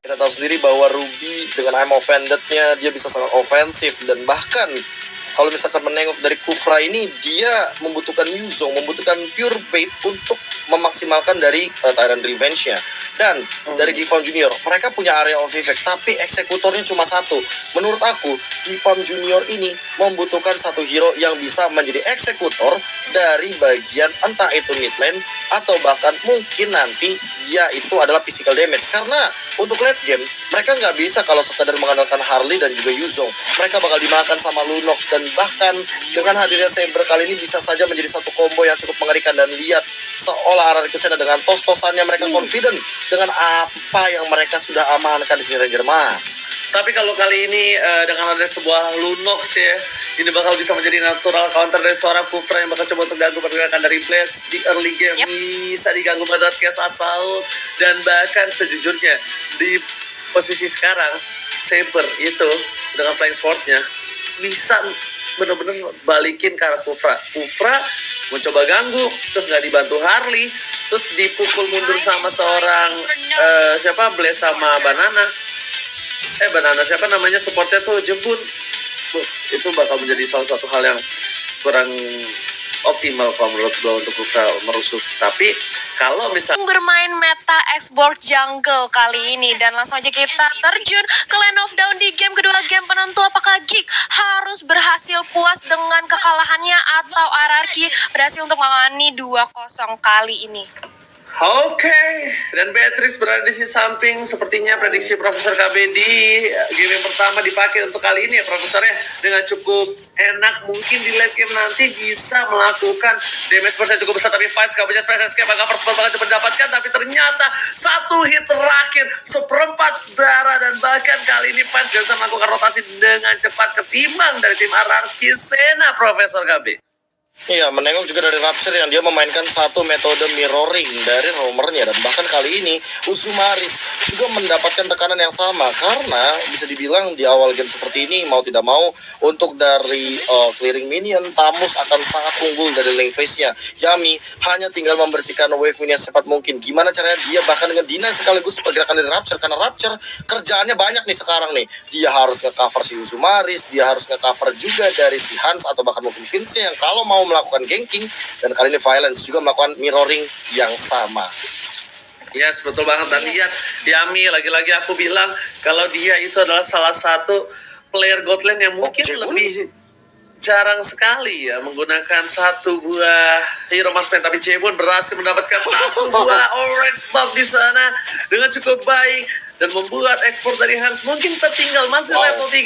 Kita tahu sendiri bahwa Ruby dengan I'm Offended-nya dia bisa sangat ofensif, dan bahkan kalau misalkan menengok dari Kufra ini, dia membutuhkan Yuzong, membutuhkan pure bait untuk memaksimalkan dari Tyrant Revenge-nya. Dan dari Gifam Junior, mereka punya area of effect, tapi eksekutornya cuma satu. Menurut aku, Gifam Junior ini membutuhkan satu hero yang bisa menjadi eksekutor dari bagian entah itu mid lane, atau bahkan mungkin nanti dia itu adalah physical damage. Karena untuk late game, mereka nggak bisa kalau sekadar mengandalkan Harley dan juga Yuzong. Mereka bakal dimakan sama Lunox, dan bahkan dengan hadirnya Saber kali ini bisa saja menjadi satu combo yang cukup mengerikan. Dan lihat seolah RRQ Sena dengan tos-tosannya mereka confident dengan apa yang mereka sudah amankan di sini, Ranger Mas. Tapi kalau kali ini dengan ada sebuah Lunox ya, ini bakal bisa menjadi natural counter dari seorang Kufra yang bakal coba untuk ganggu pergerakan dari Blaze di early game. Bisa diganggu pada Chaos Assault, dan bahkan sejujurnya di posisi sekarang Saber itu dengan Flying Sword-nya bisa bener-bener balikin ke arah Kufra. Kufra mencoba ganggu, terus nggak dibantu Harley, terus dipukul mundur sama seorang Blaze sama Banana. Banana siapa namanya supportnya tuh, Jebun. Itu bakal menjadi salah satu hal yang kurang optimal kalau menurut gue untuk Kufra merusuh. Tapi kalau misalnya bermain meta export jungle kali ini, dan langsung aja kita terjun ke Land of Dawn di game kedua, game penentu. Apakah Geek harus berhasil puas dengan kekalahannya, atau RRQ berhasil untuk mengani 2-0 kali ini? Oke, dan Beatrice berada di sisi samping. Sepertinya prediksi Profesor KB di game yang pertama dipakai untuk kali ini ya Profesornya, dengan cukup enak. Mungkin di late game nanti bisa melakukan damage persen cukup besar, tapi Fights kabelnya SPSSK bakal first blood bakal cepat dapatkan. Tapi ternyata satu hit terakhir seperempat darah, dan bahkan kali ini Fights gak bisa melakukan rotasi dengan cepat ketimbang dari tim RRQ Sena, Profesor KB. Iya, menengok juga dari Rapture yang dia memainkan satu metode mirroring dari roamernya. Dan bahkan kali ini Usumaris juga mendapatkan tekanan yang sama, karena bisa dibilang di awal game seperti ini mau tidak mau untuk dari clearing minion, Tamus akan sangat unggul dari lane phase-nya. Yami hanya tinggal membersihkan wave minion secepat mungkin. Gimana caranya dia bahkan dengan deny sekaligus pergerakan dari Rapture, karena Rapture kerjaannya banyak nih sekarang nih. Dia harus nge-cover si Usumaris, dia harus nge-cover juga dari si Hans atau bahkan mungkin Vince yang kalau mau melakukan ganking, dan kali ini Violence juga melakukan mirroring yang sama. Yes, betul banget. Dan lihat Yami, lagi-lagi aku bilang kalau dia itu adalah salah satu player Godland yang mungkin lebih jarang sekali ya menggunakan satu buah hero marksman, tapi Jebon berhasil mendapatkan satu buah orange buff di sana dengan cukup baik, dan membuat ekspor dari Hans mungkin tertinggal masih level 3,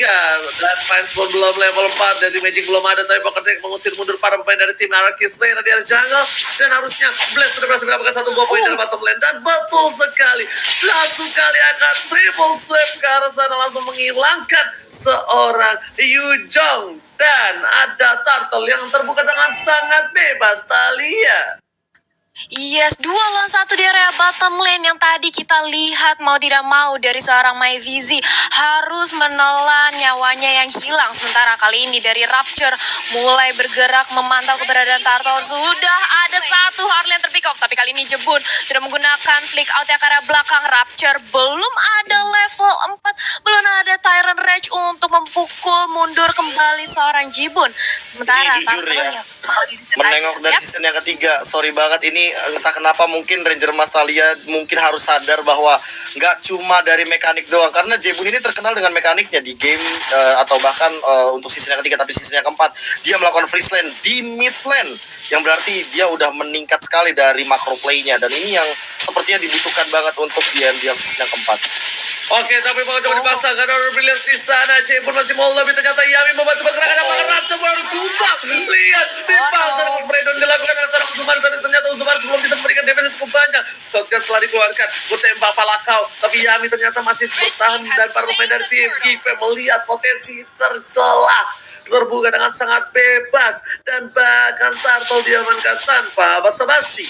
dan Fans pun belum level 4, dari Magic belum ada, tapi Pokertek mengusir mundur para pemain dari tim RRQ Sena di area jungle, dan harusnya Blaze sudah berhasil mendapatkan satu buah poin dari bottom lane, dan betul sekali satu kali akan triple sweep ke arah sana, langsung menghilangkan seorang Yuzong, dan ada Turtle yang terbuka dengan sangat bebas. Talia. Yes, 2-1 di area bottom lane yang tadi kita lihat mau tidak mau dari seorang Myvizi harus menelan nyawanya yang hilang. Sementara kali ini dari Rapture mulai bergerak memantau keberadaan Turtle. Sudah ada satu Harley yang terpick off, tapi kali ini Jebun sudah menggunakan flick out yang ke arah belakang. Rapture belum ada level 4, belum ada Tyrant Rage untuk memukul mundur kembali seorang Jibun. Sementara ini jujur Turtle ya, menengok dari season yang ketiga, sorry banget ini entah kenapa mungkin Ranger Mas Talia mungkin harus sadar bahwa nggak cuma dari mekanik doang, karena Jebun ini terkenal dengan mekaniknya di game atau bahkan untuk season yang ketiga, tapi season yang keempat dia melakukan freeze lane di mid lane, yang berarti dia udah meningkat sekali dari macro play-nya, dan ini yang sepertinya dibutuhkan banget untuk di season yang keempat. Oke, tapi mau coba dipasang karena Brilliance di sana. Jebun masih mau lebih, ternyata Yami membantu pergerakan apakah Raptor baru tumbang. Lihat dipasang spray down dilakukan oleh seorang Usumaris, tapi ternyata Usumaris belum bisa memberikan defense cukup banyak. Shotgun telah dikeluarkan, bertembak palakau, tapi Yami ternyata masih bertahan, dan para pemain dari tim Give melihat potensi tercelah terbuka dengan sangat bebas, dan bahkan Turtle diamankan tanpa basa-basi.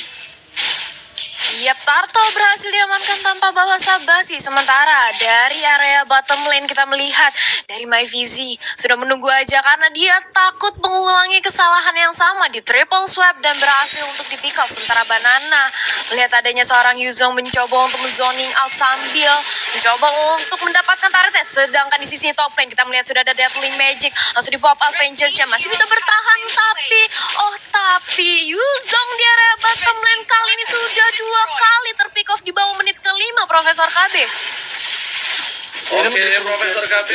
Yap, Turtle berhasil diamankan tanpa basa-basi. Sementara dari area bottom lane kita melihat dari MyVZ sudah menunggu aja karena dia takut mengulangi kesalahan yang sama di triple swap dan berhasil untuk di pick off. Sementara Banana melihat adanya seorang Yuzong mencoba untuk zoning out sambil mencoba untuk mendapatkan turretnya. Sedangkan di sisi top lane kita melihat sudah ada Deadly Magic, langsung di pop Avengers-nya masih bisa bertahan, tapi Yuzong di area bottom lane kali ini sudah 2 kali terpick off di bawah menit ke-5, Profesor KB. Oke, Profesor KB.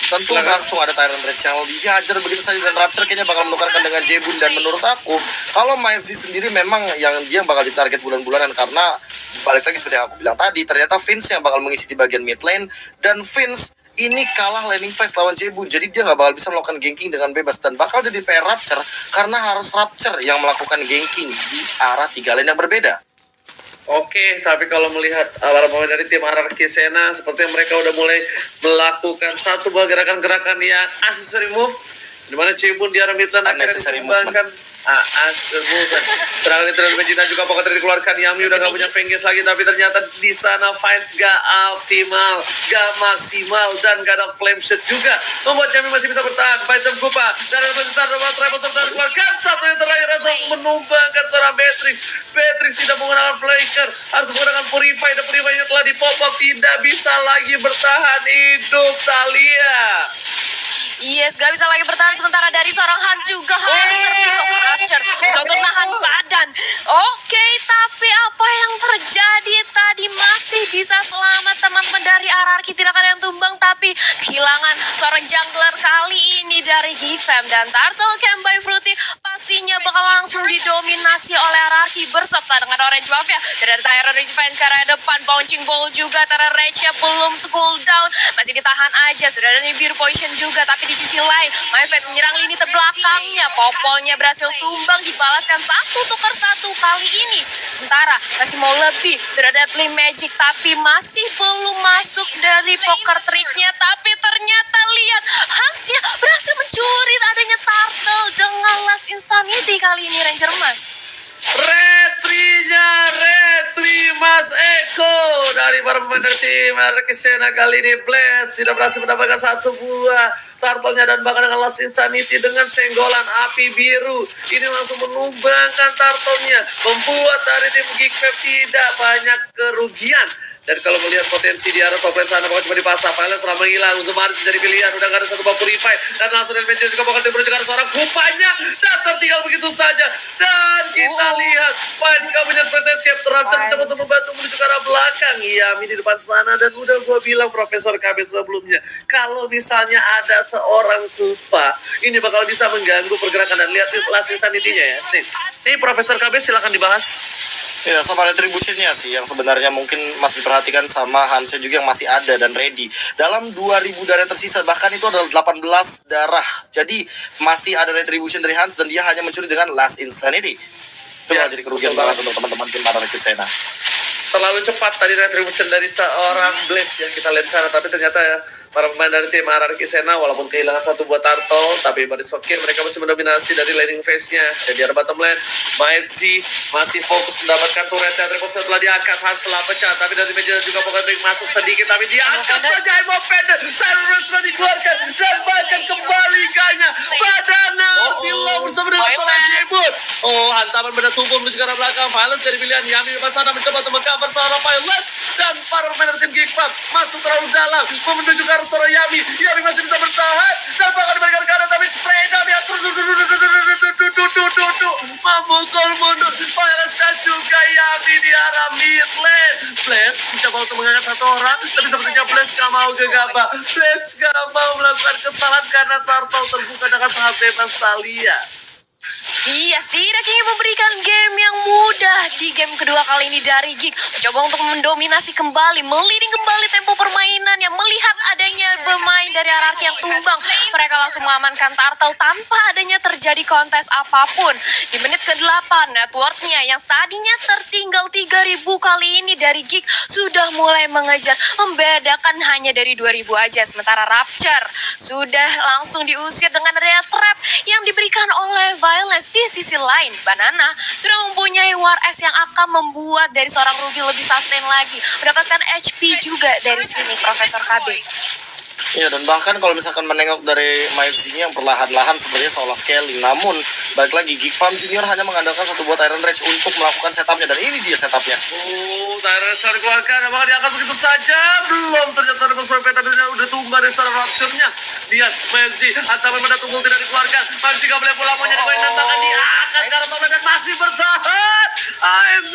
Tentu langsung ada Tyrant Rage yang dihajar begitu saja, dan Rapture kayaknya bakal menukarkan dengan Jebun. Dan menurut aku, kalau MyFC sendiri memang yang dia bakal ditarget bulan-bulanan, karena balik lagi seperti yang aku bilang tadi, ternyata Vince yang bakal mengisi di bagian mid lane, dan Vince ini kalah laning phase lawan Jebun, jadi dia nggak bakal bisa melakukan ganking dengan bebas, dan bakal jadi PR Rapture karena harus Rapture yang melakukan ganking di arah 3 lane yang berbeda. Oke, tapi kalau melihat para pemain dari tim Ararki Sena, sepertinya mereka udah mulai melakukan satu buah gerakan-gerakan yang unnecessary move, di mana Cibun di arah midland akhirnya dikembangkan unnecessary movement. Serangan itu dari Vegeta juga pokoknya dikeluarkan. Yami udah gak punya Vengeance lagi, tapi ternyata di sana Vines gak optimal, gak maksimal, dan gak ada flame shot juga, membuat Yami masih bisa bertahan. Baitem Kupa dan ada besar Triple Shot dan keluarkan satu yang terakhir langsung menumbangkan seorang Beatrix. Beatrix tidak menggunakan flanker, harus menggunakan Purify, dan Purify-nya telah dipop-up, tidak bisa lagi bertahan hidup Thalia. Yes, gak bisa lagi bertahan. Sementara dari seorang Han juga harus terpick off Rapture untuk nahan badan. Oke, tapi apa yang terjadi tadi? Masih bisa selamat teman-teman dari RRQ. Tidak ada yang tumbang, tapi kehilangan seorang jungler kali ini dari Gifam. Dan Turtle Camp by Fruity pastinya bakal langsung didominasi oleh RRQ berserta dengan Orange Mafia. Dan ada Tyrant Rage Fans ke arah depan, Bouncing Ball juga. Tyrant Rage-nya belum cooldown, masih ditahan aja. Sudah ada Nibiru Poison juga, tapi di sisi lain MyFace menyerang lini terbelakangnya. Popolnya berhasil tumbang, dibalaskan 1-1 kali ini. Sementara masih mau lebih, sudah Deadly Magic, tapi masih belum masuk dari poker triknya. Tapi ternyata lihat, Hansnya berhasil mencuri adanya Turtle dengan Last Insanity kali ini, Ranger Mas. Retri Mas Eko dari para pemain dari tim Ararki Sena kali ini. Blast tidak berhasil mendapatkan satu buah turtle-nya, dan bahkan dengan Last Insanity dengan senggolan api biru ini langsung menumbangkan turtle-nya, membuat dari tim Geekfab tidak banyak kerugian. Dan kalau melihat potensi di arah top lane sana, bakal cuma dipasang. Pilot selama hilang, Uzumaris menjadi pilihan. Udah gak ada satu bak Purify, dan langsung Adventure juga bakal diberi juga seorang Kupanya, dan tertinggal begitu saja. Dan kita lihat Vines gak punya press escape. Raptor mencoba untuk membantu menuju ke arah belakang. Yami di depan sana, dan udah gue bilang Profesor KB sebelumnya, kalau misalnya ada seorang Kupa, ini bakal bisa mengganggu pergerakan. Dan lihat Last Insanity-nya ya. Nih Profesor KB silakan dibahas. Ya, sama retribution-nya sih yang sebenarnya mungkin masih diperhatikan sama Hansnya juga yang masih ada dan ready. Dalam 2000 darah yang tersisa, bahkan itu adalah 18 darah. Jadi masih ada retribution dari Hans, dan dia hanya mencuri dengan Last Insanity. Itu jadi kerugian banget untuk teman-teman tim Ararki Sena. Terlalu cepat tadi retribution dari seorang Blaze yang kita lihat di sana, tapi ternyata ya, para pemain dari tim Ararki Sena walaupun kehilangan satu buat turtle, tapi pada sokir mereka masih mendominasi dari laning phase-nya. Dan di arah bottom lane, MyFC masih fokus mendapatkan turret-nya. Triple Shot telah diangkat, Hans telah pecah, tapi dari meja juga Pocket masuk sedikit, tapi diangkat saja Emo Fender. Silent sudah dikeluarkan, dan bahkan kembalikannya Badana Silo bersama dengan seorang Jebut. Oh, hantaman benda tubuh menuju ke arah belakang. Violence dari pilihan Yami di sana mencoba untuk mengcover seorang Violence, dan para pemain dari tim Geekfab masuk terlalu dalam menuju ke arah seorang Yami. Yami masih bisa bertahan, dan bahkan diberikan ke arah, tapi spray dan dia memukul mundur Violence dan juga Yami di arah mid lane. Blaze mencoba untuk mengangkat satu orang, tapi sepertinya Blaze gak mau gegabah. Blaze gak mau melakukan kesalahan karena turtle terbuka dengan sangat bebas Thalia. Yes, tidak ingin memberikan game yang mudah di game kedua kali ini dari Geek. Mencoba untuk mendominasi kembali, meliding kembali tempo permainan yang melihat adanya pemain dari RRQ yang tumbang. Mereka langsung mengamankan turtle tanpa adanya terjadi kontes apapun. Di menit ke-8, networknya yang tadinya tertinggal 3000 kali ini dari Geek sudah mulai mengejar, membedakan hanya dari 2000 aja. Sementara Rapture sudah langsung diusir dengan area trap yang diberikan oleh Violence. Di sisi lain, Banana sudah mempunyai War S yang akan membuat dari seorang Ruby lebih sustain lagi, mendapatkan HP juga dari sini Profesor KB. Ya, dan bahkan kalau misalkan menengok dari MyFC-nya yang perlahan-lahan sebenarnya seolah scaling. Namun, balik lagi, Geek Farm Junior hanya mengandalkan satu buat Iron Rage untuk melakukan setupnya. Dan ini dia setupnya. Tyron Rage dikeluarkan, apakah diangkat begitu saja? Belum, ternyata ada Swipe, tapi udah tumbang dari seorang Rapture-nya. Lihat, MyFC, atau pada tunggul tidak dikeluarkan. MyFC gak boleh pulang, maunya dikeluarkan, dan bahkan diangkat karena Tomlin dan masih bertahan. MyFC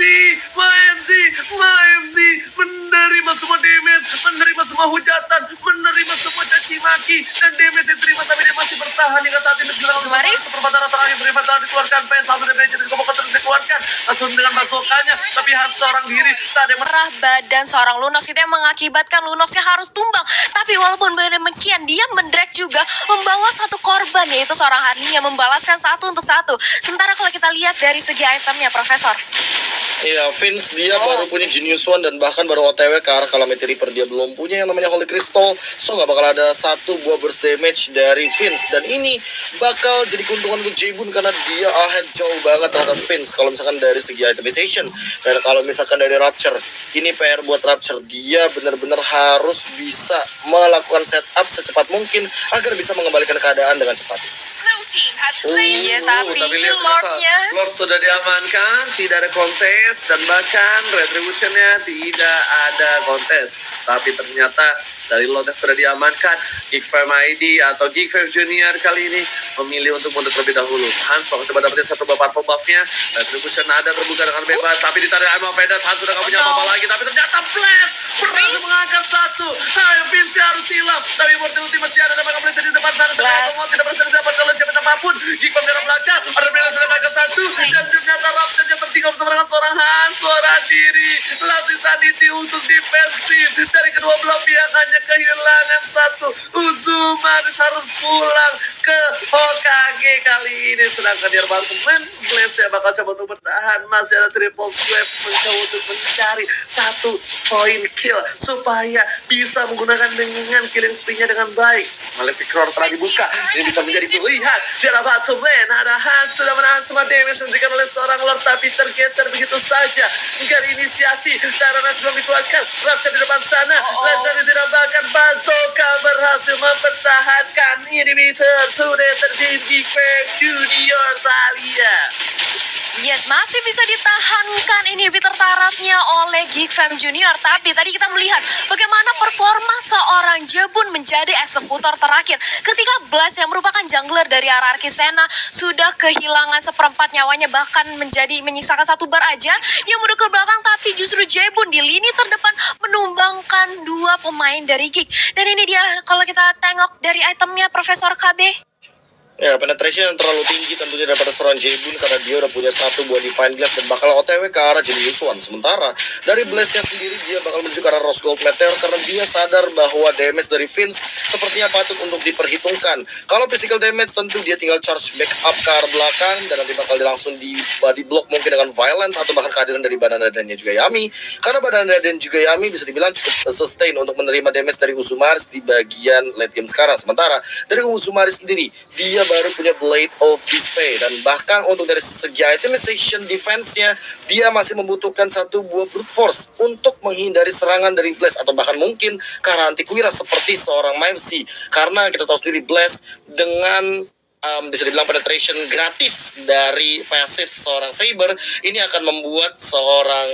menerima semua damage, menerima semua hujatan, menerima semua caci maki, dan damage yang terima, tapi dia masih bertahan hingga saat ini. Uzumaris Perempatan terakhir beriman telah dikeluarkan, fans langsung damage jadi kobok terus dikeluarkan, langsung dengan bazooka-nya, tapi harus seorang diri tak ada merah badan seorang Lunox itu yang mengakibatkan Lunoxnya harus tumbang. Tapi walaupun demikian, dia mendrag juga membawa satu korban, yaitu seorang Harley yang membalaskan satu untuk satu. Sementara kalau kita lihat dari segi itemnya, Profesor, Iya, Vince dia baru punya Genius One dan bahkan baru OTW ke arah Calamity Reaper. Dia belum punya yang namanya Holy Crystal, so nggak bakal ada satu buah burst damage dari Vince. Dan ini bakal jadi keuntungan untuk Jebun karena dia ahead jauh banget terhadap Vince kalau misalkan dari segi itemization. Dan kalau misalkan dari Rapture, ini PR buat Rapture. Dia benar-benar harus bisa melakukan setup secepat mungkin agar bisa mengembalikan keadaan dengan cepat. iya tapi lihat Lordnya Lord sudah diamankan, tidak ada kontes, dan bahkan Retribution-nya tidak ada kontes. Tapi ternyata dari Lord yang sudah diamankan, Geek Fam ID atau Geek Fam Junior kali ini memilih untuk mundur terlebih dahulu. Hans bakal coba dapetin satu bapak buff-nya. Retribution ada terbuka dengan bebas, tapi ditarik Aimau Vedat. Hans sudah gak punya apa-apa lagi, tapi ternyata Blast berhasil mengangkat satu. Vince harus hilang, tapi Mortality masih ada, dan bakal Blast di depan sana. Sekarang tidak berhasil dapat kalau siapa apapun. Geek Fam dari belakang, ada Blast sudah mengangkat satu, dan ternyata Raptor-nya tertinggal bersama dengan seorang Hans, seorang diri. Latih Sanity untuk defensif dari kedua belah pihak, hanya kehilangan satu. Uzumaris harus pulang ke Hokage kali ini, sedangkan di apartemen Blaze yang bakal coba untuk bertahan. Masih ada triple sweep mencoba untuk mencari satu poin kill supaya bisa menggunakan dengan killing spree-nya dengan baik. Malefic Roar telah dibuka, ini bisa menjadi pilihan. Di apartemen ada Hans sudah menahan semua damage yang diberikan oleh seorang Lord, tapi tergeser begitu saja. Enggak inisiasi, Tyrant belum dikeluarkan. Raptor di depan sana, Lazar tidak bahkan bazooka berhasil mempertahankan inhibitor today terjadi Geek Fam Junior Thalia. Yes, masih bisa ditahankan inhibitor taratnya oleh Geek Fam Junior. Tapi tadi kita melihat bagaimana performa seorang Jebun menjadi eksekutor terakhir. Ketika Blast yang merupakan jungler dari hierarki Sena sudah kehilangan seperempat nyawanya, bahkan menyisakan satu bar aja. Dia mundur ke belakang, tapi justru Jebun di lini terdepan menumbangkan dua pemain dari Geek. Dan ini dia kalau kita tengok dari itemnya Profesor KB. Ya, penetration yang terlalu tinggi tentunya daripada seorang Jebun karena dia udah punya satu buah Divine Glaive dan bakal OTW ke arah Genius One. Sementara dari Blaze-nya sendiri dia bakal menuju ke arah Rose Gold Meteor karena dia sadar bahwa damage dari Vince sepertinya patut untuk diperhitungkan. Kalau physical damage tentu dia tinggal charge back up ke arah belakang dan nanti bakal langsung di body block mungkin dengan violence atau bahkan kehadiran dari Banana dan juga Yami. Karena Banana dan juga Yami bisa dibilang cukup sustain untuk menerima damage dari Uzumaris di bagian late game sekarang. Sementara dari Uzumaris sendiri dia baru punya Blade of Despair dan bahkan untuk dari segi itemization defense-nya dia masih membutuhkan satu buah brute force untuk menghindari serangan dari Blast atau bahkan mungkin ke arah Antiquira seperti seorang MyFC karena kita tahu sendiri Blast dengan bisa dibilang penetration gratis dari passive seorang Saber ini akan membuat seorang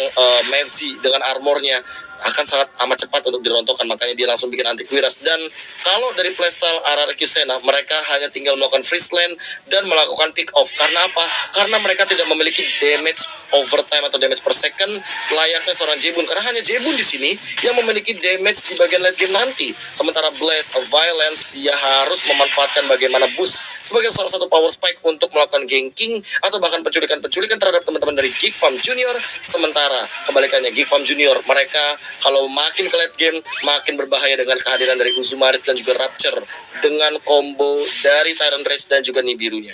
MyFC dengan armornya akan sangat amat cepat untuk dirontokkan, makanya dia langsung bikin Antiquirus. Dan kalau dari playstyle RRQ Sena, mereka hanya tinggal melakukan freeze lane dan melakukan pick off. Karena apa? Karena mereka tidak memiliki damage overtime atau damage per second layaknya seorang Jebun, karena hanya Jebun di sini yang memiliki damage di bagian late game nanti. Sementara Blaze of Violence dia harus memanfaatkan bagaimana boost sebagai salah satu power spike untuk melakukan ganking atau bahkan penculikan terhadap teman-teman dari Geek Farm Junior. Sementara kebalikannya Geek Farm Junior, mereka kalau makin ke late game makin berbahaya dengan kehadiran dari Uzumaris dan juga Rapture dengan combo dari Tyrant Rage dan juga Nibirunya.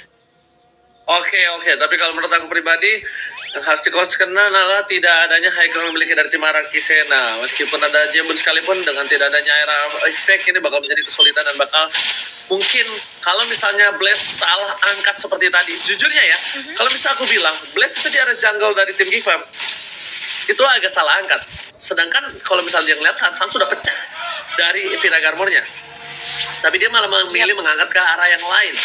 Oke, tapi kalau menurut aku pribadi Yang harus dikonsekuensikan adalah tidak adanya high ground memiliki dari tim Araki Sena. Meskipun ada Jebun sekalipun, dengan tidak adanya era efek ini bakal menjadi kesulitan dan bakal mungkin kalau misalnya Blaze salah angkat seperti tadi. Jujurnya ya, kalau misalnya aku bilang Blaze itu di area jungle dari tim Gifam itu agak salah angkat. Sedangkan kalau misalnya dia ngeliat Hansan sudah pecah dari Vinaga Armor-nya, tapi dia malah memilih mengangkat ke arah yang lain.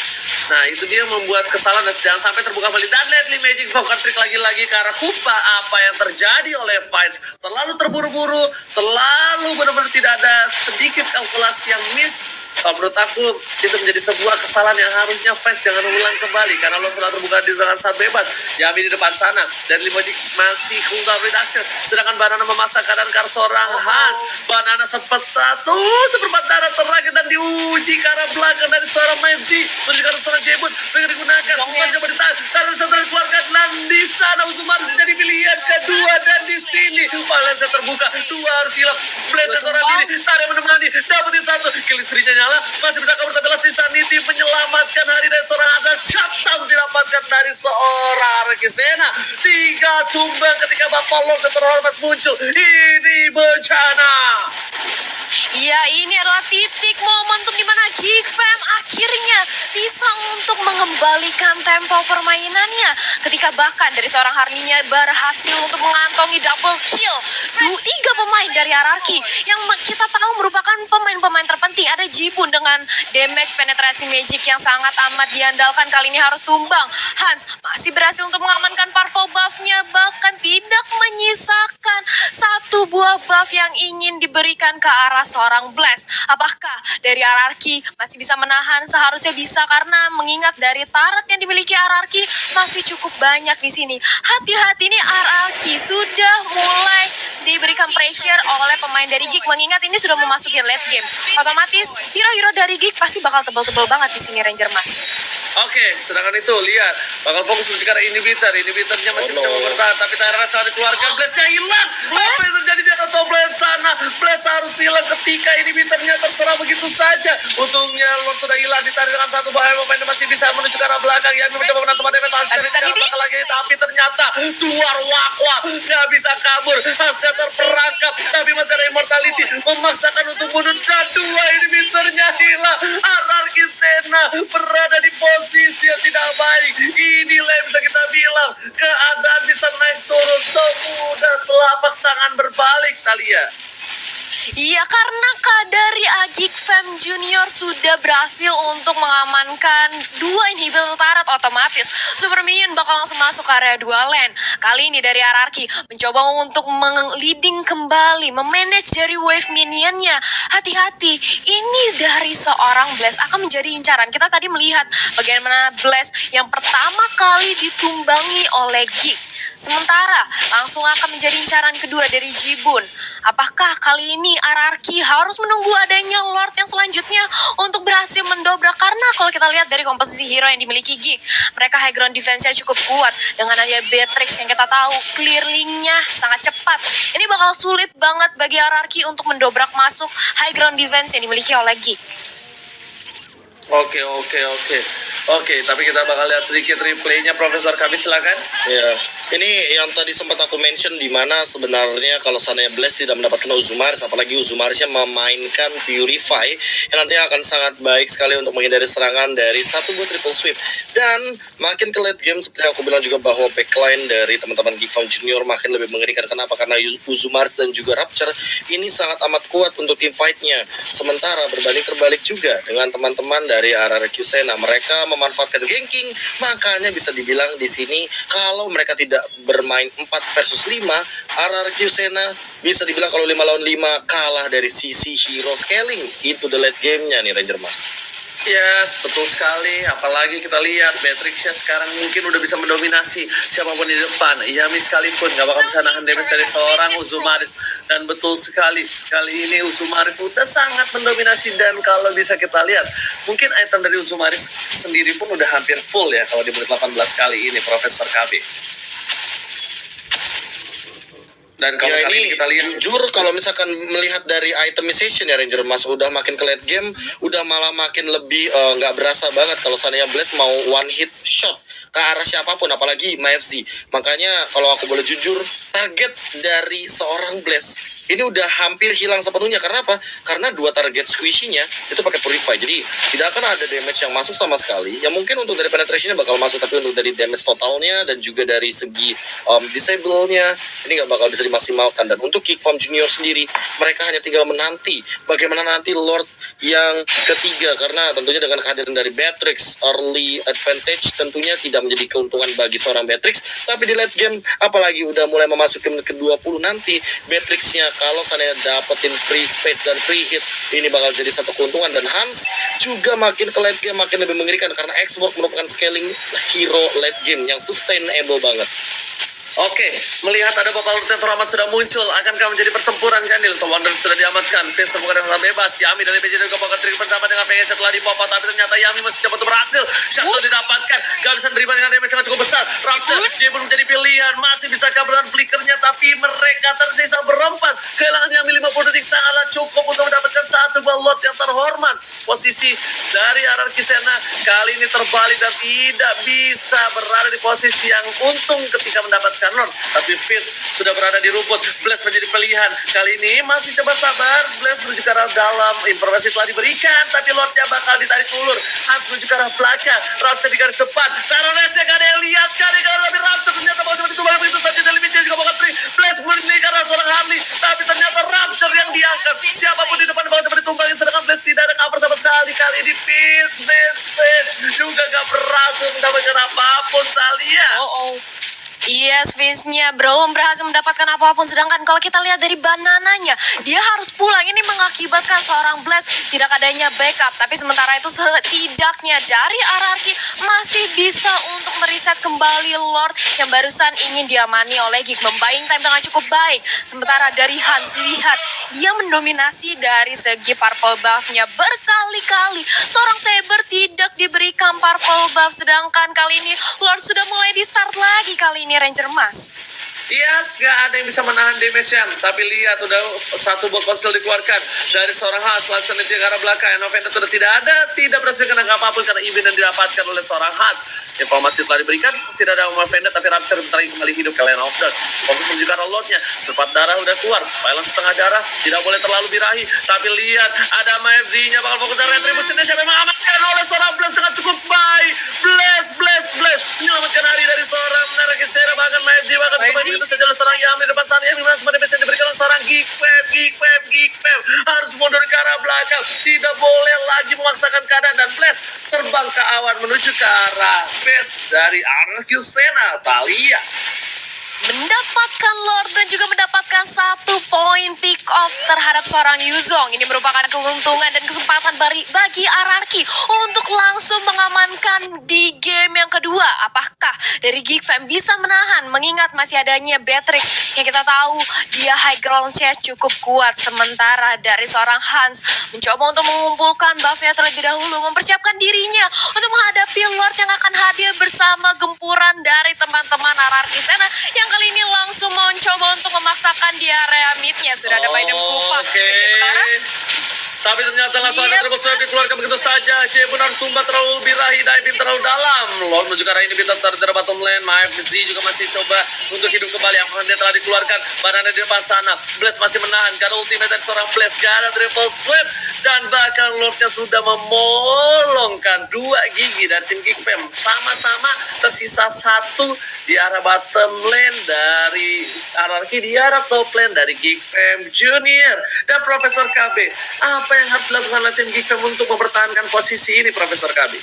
Nah, itu dia membuat kesalahan dan jangan sampai terbuka kembali. Dan Deadly Magic Poker Trick lagi-lagi ke arah Kupa. Apa yang terjadi oleh Fights terlalu terburu-buru, terlalu benar-benar tidak ada sedikit kalkulasi yang miss. Kalau menurut aku itu menjadi sebuah kesalahan yang harusnya Fights jangan ulang kembali, karena lo sudah terbuka di serangan saat bebas. Yami di depan sana dan Magic masih cooldown reduction, sedangkan Banana memaksa keadaan ke arah seorang Hans. Banana seperempat darah terakhir dan diuji ke arah belakang dari seorang Messi menuju ke arah seorang Jebun dengan digunakan Mas coba ditahan karena setelah dikeluarkan dan di sana Uzumar jadi pilihan kedua, dan di sini Valencia terbuka, dua harus hilang. Blaze seorang diri tarik menemani dapetin satu kill, istrinya nyala masih bisa kabur tapi sisa Niti menyelamatkan hari dari seorang Hasan. Shutdown didapatkan dari seorang Araki Sena. 3 tumbang ketika Bapak Lord terhormat muncul. Ini bencana. Ya, ini adalah titik momentum di mana Geek Fam akhirnya bisa untuk mengembalikan tempo permainannya. Ketika bahkan dari seorang Harninya berhasil untuk mengantongi double kill. 3 pemain dari Araki yang kita tahu merupakan pemain-pemain terpenting. Ada Jibun dengan damage penetrasi magic yang sangat amat diandalkan, kali ini harus tumbang. Hans masih berhasil untuk mengamankan purple buff-nya, bahkan tidak menyisakan satu buah buff yang ingin diberikan ke arah seorang Blaze. Apakah dari Araki masih bisa menahan? Seharusnya bisa, karena mengingat dari turret yang dimiliki Araki masih cukup banyak di sini. Hati-hati nih, Araki sudah mulai diberikan pressure oleh pemain dari Geek, mengingat ini sudah memasuki late game. Otomatis hero-hero dari Geek pasti bakal tebal-tebal banget di sini, Ranger Mas. Oke, sedangkan itu lihat bakal fokus menuju ke arah inhibitornya masih mencoba bertahan, tapi Tyrant saat dikeluarkan, Blaze-nya hilang. Apa yang terjadi di atas top lane sana? Blaze harus hilang ketika inhibitornya terserah begitu saja. Untungnya Lord sudah hilang, ditarik dengan satu bahaya, pemain masih bisa menuju ke arah belakang. Yami mencoba menang sama damage belakang lagi, tapi ternyata Duar Wakwa nggak bisa kabur. Hasil terperangkap, tapi masih ada immortality memaksakan untuk bunuh, dan 2 inhibitornya hilang. Araki Sena berada di posisi yang tidak baik. Inilah yang bisa kita bilang keadaan bisa naik turun semudah telapak tangan berbalik, Talia. Iya, karena dari Geek Fam Junior sudah berhasil untuk mengamankan 2 inhibitor turret, otomatis Super Minion bakal langsung masuk ke area 2 lane. Kali ini dari Araki mencoba untuk leading kembali, memanage dari wave minionnya. Hati-hati, ini dari seorang Blaze akan menjadi incaran. Kita tadi melihat bagaimana Blaze yang pertama kali ditumbangi oleh Geek, sementara langsung akan menjadi incaran kedua dari Jibun. Apakah kali ini Araki harus menunggu adanya Lord yang selanjutnya untuk berhasil mendobrak? Karena kalau kita lihat dari komposisi hero yang dimiliki Geek, mereka high ground defense-nya cukup kuat. Dengan adanya Beatrix yang kita tahu clearling-nya sangat cepat, ini bakal sulit banget bagi Araki untuk mendobrak masuk high ground defense yang dimiliki oleh Geek. Oke, tapi kita bakal lihat sedikit replaynya. Profesor kami silakan. Ya, ini yang tadi sempat aku mention, di mana sebenarnya kalau seandainya Blaze tidak mendapatkan Uzumaris, apalagi Uzumarisnya memainkan Purify, yang nantinya akan sangat baik sekali untuk menghindari serangan dari satu buah triple sweep. Dan makin ke late game, seperti yang aku bilang juga, bahwa backline dari teman-teman Geek Fam Junior makin lebih mengerikan. Kenapa? Karena Uzumaris dan juga Rapture ini sangat amat kuat untuk team fight-nya. Sementara berbanding terbalik juga dengan teman-teman dari Araki Sena, mereka memanfaatkan ganking, makanya bisa dibilang di sini kalau mereka tidak bermain 4 versus 5, Araki Sena bisa dibilang kalau 5 lawan 5 kalah dari sisi hero scaling. Itu the late game-nya nih, Ranger Mas. Yes, betul sekali. Apalagi kita lihat Beatrix-nya sekarang mungkin udah bisa mendominasi siapapun di depan. Yami sekalipun gak bakal bisa nahan damage dari seorang Uzumaris. Dan betul sekali, kali ini Uzumaris udah sangat mendominasi. Dan kalau bisa kita lihat, mungkin item dari Uzumaris sendiri pun udah hampir full ya kalau di menit 18 kali ini, Profesor KB. Dan kalau ya, kali ini ini kita lihat, jujur kalau misalkan melihat dari itemization ya Ranger Mas, udah makin ke late game, udah malah makin lebih nggak berasa banget kalau seandainya Blaze mau one hit shot ke arah siapapun, apalagi MyFZ. Makanya kalau aku boleh jujur, target dari seorang Blaze ini udah hampir hilang sepenuhnya. Karena apa? Karena 2 target squishy-nya itu pakai Purify. Jadi tidak akan ada damage yang masuk sama sekali. Ya mungkin untuk dari penetration-nya bakal masuk, tapi untuk dari damage totalnya dan juga dari segi disable-nya ini nggak bakal bisa dimaksimalkan. Dan untuk Geek Farm Junior sendiri, mereka hanya tinggal menanti bagaimana nanti Lord yang ketiga. Karena tentunya dengan kehadiran dari Beatrix, early advantage tentunya tidak menjadi keuntungan bagi seorang Beatrix. Tapi di late game, apalagi udah mulai memasuki menit ke-20 nanti, Beatrix-nya kalau seandainya dapetin free space dan free hit, ini bakal jadi satu keuntungan. Dan Hans juga makin ke late game makin lebih mengerikan karena X-Borg merupakan scaling hero late game yang sustainable banget. Oke, melihat ada Bapak Lord yang terhormat sudah muncul, akankah menjadi pertempuran Gandil? Wonder sudah diamankan, Vince terbuka dengan bebas. Yami dari BJ juga bakal trik bersama dengan PG setelah dipopot, tapi ternyata Yami masih cepat berhasil. Shuttle didapatkan, gak bisa menerima dengan damage yang cukup besar. Raptor, J belum menjadi pilihan, masih bisa kabaran flickernya, tapi mereka tersisa berempat. Kehilangan Yami 50 detik sangatlah cukup untuk mendapatkan satu buah Lord yang terhormat. Posisi dari Hierarchy Senna kali ini terbalik dan tidak bisa berada di posisi yang untung ketika mendapatkan Lord, tapi Vince sudah berada di rumput. Blaze menjadi pilihan. Kali ini masih coba sabar. Blaze menuju ke arah dalam. Informasi telah diberikan, tapi Lordnya bakal ditarik ulur. Hans menuju ke arah belakang. Raptor di garis depan. Taronesnya gak ada yang lihat. Tapi Raptor ternyata bakal cuma ditumbang begitu saja. Dan Limit juga bakal tri. Blaze menuju ke arah seorang Harley, tapi ternyata Raptor yang diangkat. Siapapun di depan bakal cuma ditumbangin, sedangkan Blaze tidak ada cover sama sekali. Kali ini Vince juga gak berhasil mendapatkan apapun, Talia. Yes, Vince-nya belum berhasil mendapatkan apapun. Sedangkan kalau kita lihat dari banananya, dia harus pulang. Ini mengakibatkan seorang Blaze tidak adanya backup. Tapi sementara itu setidaknya dari Hierarchy masih bisa untuk mereset kembali Lord yang barusan ingin diamani oleh Geek. Membuying time dengan cukup baik. Sementara dari Hans, lihat dia mendominasi dari segi purple buff-nya berkali-kali. Seorang Saber tidak diberikan purple buff. Sedangkan kali ini Lord sudah mulai di start lagi kali ini Ranger Mas. Yes, gak ada yang bisa menahan damage-nya. Tapi lihat, udah satu buah konstel dikeluarkan dari seorang Hans. Langsung ke arah belakang. Novenda sudah tidak ada, tidak berhasil kena apapun karena event yang didapatkan oleh seorang Hans. Informasi telah diberikan, tidak ada Novenda, tapi Rapture bentar lagi kembali hidup ke Land of Dark. Fokus menuju ke arah Lordnya. Serpat darah udah keluar. Violence setengah darah, tidak boleh terlalu birahi. Tapi lihat, ada MFZ-nya bakal fokus dari Retribution-nya. Siapa yang mengamankan oleh seorang Blaze dengan cukup baik. Blaze menyelamatkan hari dari seorang Hierarchy Senna. Bahkan MFZ bahkan itu saja seorang Yami di depan sana. Yami sempat bisa diberikan oleh seorang Geek Fam harus mundur ke arah belakang, tidak boleh lagi memaksakan keadaan. Dan Blaze terbang ke awan menuju ke arah base dari Hierarchy Senna. Talia mendapatkan Lord dan juga mendapatkan 1 poin pick off terhadap seorang Yuzong. Ini merupakan keuntungan dan kesempatan bagi Hierarchy untuk langsung mengamankan di game yang kedua. Apakah dari Geek Fam bisa menahan mengingat masih adanya Beatrix yang kita tahu dia high ground chest cukup kuat. Sementara dari seorang Hans mencoba untuk mengumpulkan buffnya terlebih dahulu, mempersiapkan dirinya untuk menghadapi Lord yang akan hadir bersama gempuran dari teman-teman Hierarchy Senna yang kali ini langsung mencoba untuk memaksakan di area midnya. Sudah ada Biden Kufa. Sekarang tapi ternyata langsung ada Triple Swipe dikeluarkan begitu saja. C pun harus tumbang terlalu birahi, diving terlalu dalam. Lord menuju ke arah ini, Peter dari bottom lane. MFZ juga masih coba untuk hidup kembali. Apakah dia telah dikeluarkan? Banana di depan sana. Blaze masih menahan. Gak ada ultimate dari seorang Blaze. Gak ada Triple Swipe. Dan bahkan Lordnya sudah memolongkan 2 gigi dari tim Geek Fam. Sama-sama tersisa 1 di arah bottom lane dari Hierarchy, di arah top lane dari Geek Fam Junior. Dan Profesor KB, apa yang harus dilakukan oleh tim Geek Fam untuk mempertahankan posisi ini, Profesor KB?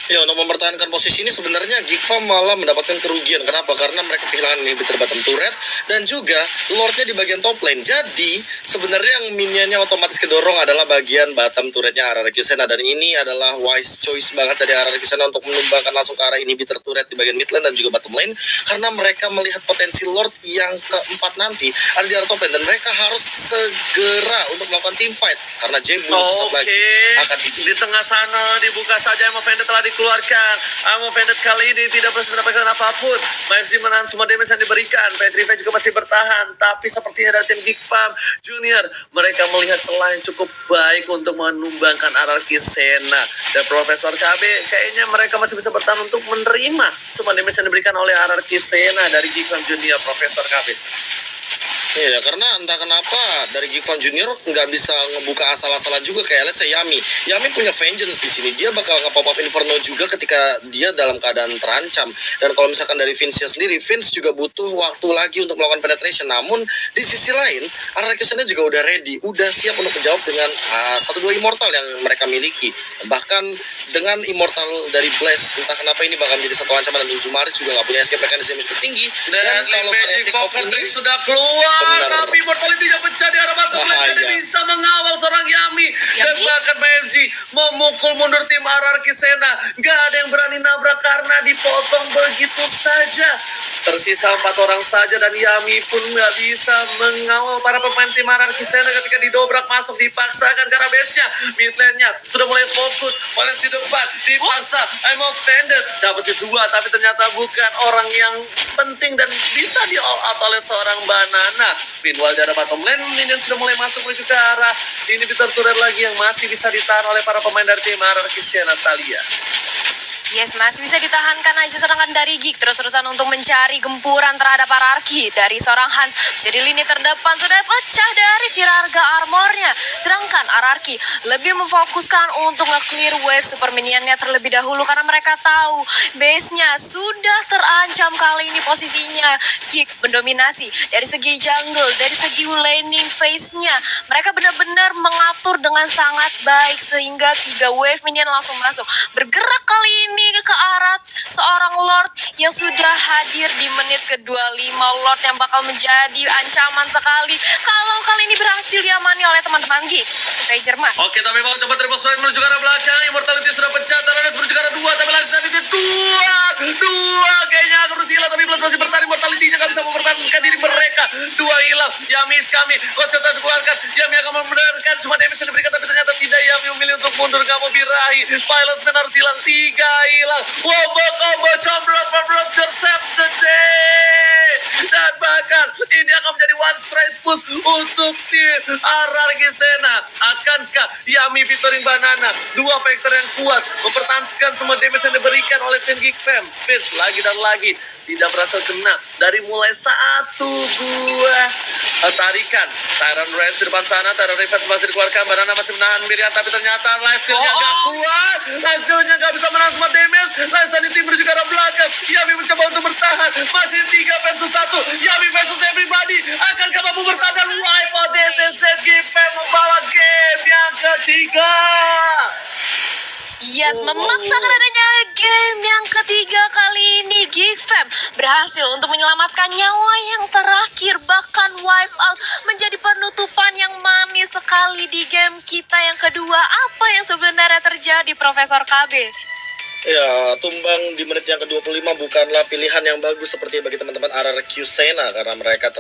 Ya, untuk mempertahankan posisi ini sebenarnya Geek Fam malah mendapatkan kerugian. Kenapa? Karena mereka kehilangan inhibitor bottom turret dan juga Lordnya di bagian top lane. Jadi sebenarnya yang minionnya otomatis kedorong adalah bagian bottom turretnya Hierarchy Senna. Dan ini adalah wise choice banget dari Hierarchy Senna untuk menumbangkan langsung ke arah inhibitor turret di bagian mid lane dan juga bottom lane. Karena mereka melihat potensi Lord yang keempat nanti ada di arah top lane. Dan mereka harus segera untuk melakukan team fight. Karena karena Jebu sesaat lagi akan Di tengah sana dibuka saja Emo Vendetta telah dikeluarkan. Emo Vendetta kali ini tidak berhasil mendapatkan apapun. MFZ menahan semua damage yang diberikan. Petrified juga masih bertahan, tapi sepertinya dari tim Geek Farm Junior mereka melihat celah yang cukup baik untuk menumbangkan RRQ Sena. Dan Profesor KB kayaknya mereka masih bisa bertahan untuk menerima semua damage yang diberikan oleh RRQ Sena dari Geek Farm Junior. Profesor KB. Iya, karena entah kenapa dari Gifan Junior nggak bisa ngebuka asal-asalan juga kayak let's say Yami. Yami punya vengeance di sini. Dia bakal nge-pop up Inferno juga ketika dia dalam keadaan terancam. Dan kalau misalkan dari Vince sendiri, Vince juga butuh waktu lagi untuk melakukan penetration. Namun di sisi lain, Arrakiusena juga udah ready, udah siap untuk menjawab dengan 1-2 immortal yang mereka miliki. Bahkan dengan immortal dari Blaze, entah kenapa ini bakal menjadi satu ancaman, dan Uzumaris juga nggak punya escape mechanism yang tertinggi. Dan kalau Magic Poker sudah keluar, tapi mortality-nya pecah di arah bottom lane. Jadi bisa mengawal seorang Yami. Dan bahkan MFZ memukul mundur tim RRQ Sena. Gak ada yang berani nabrak karena dipotong begitu saja. Tersisa 4 orang saja dan Yami pun gak bisa mengawal para pemain tim RRQ Sena ketika didobrak masuk, dipaksakan karena base-nya. Mid lane-nya sudah mulai fokus. Wallace di depan, dipaksa. I'm offended. Dapat kedua, tapi ternyata bukan orang yang penting dan bisa di all out oleh seorang Banana. Meanwhile di arah bottom lane, minion sudah mulai masuk menuju ke arah inhibitor turret lagi yang masih bisa ditahan oleh para pemain dari tim RRQ Sena. Natalia. Yes, masih bisa ditahankan aja serangan dari Geek. Terus-terusan untuk mencari gempuran terhadap RRQ dari seorang Hans. Jadi lini terdepan sudah pecah dari Virarga armornya. Sedangkan RRQ lebih memfokuskan untuk nge-clear wave super minionnya terlebih dahulu. Karena mereka tahu base-nya sudah terancam kali ini posisinya. Geek mendominasi dari segi jungle, dari segi laning phase-nya. Mereka benar-benar mengatur dengan sangat baik sehingga 3 wave minion langsung masuk. Bergerak kali ini ke arah seorang Lord yang sudah hadir di menit ke-25. Lord yang bakal menjadi ancaman sekali kalau kali ini berhasil diamani oleh teman-teman Geek. Ranger Mas. Oke, tapi mau coba triple strike menuju ke arah belakang. Immortality sudah pecah, Taranet menuju ke arah 2, tapi langsung itu 2 kayaknya harus hilang, tapi Plus masih bertahan. Immortality-nya gak bisa mempertahankan diri mereka. 2 hilang. Yami is kami, konsepnya dikeluarkan. Yami akan membenarkan semua damage yang diberikan, tapi ternyata tidak. Yami memilih untuk mundur, gak mau birahi. Pilos Man harus hilang, 3 hilang. Combo combro save the day. Dan bahkan ini akan menjadi one straight push untuk tim RRQ Sena. Akankah Yami featuring Banana, 2 faktor yang kuat, mempertahankan semua damage yang diberikan oleh tim Geek Fam? Fizz lagi dan lagi tidak berhasil kena dari mulai 1 buah tarikan. Tyron Red di depan sana, Tyron Red masih dikeluarkan. Banana masih menahan Miriam, tapi ternyata life steal-nya gak kuat. Life steal-nya gak bisa menahan semua damage. Langsung di tim menuju ke arah belakang. Yami mencoba untuk bertahan. Masih 3 versus 1. Yami versus everybody. Akankah mampu bertahan dan wipe out DTZ Geek Fam membawa game yang ketiga. Yes, memaksakan adanya game yang ketiga kali ini. Geek Fam berhasil untuk menyelamatkan nyawa yang terakhir. Bahkan wipe out menjadi penutupan yang manis sekali di game kita yang kedua. Apa yang sebenarnya terjadi, Profesor KB? Ya, tumbang di menit yang ke-25 bukanlah pilihan yang bagus seperti bagi teman-teman RRQ Sena karena mereka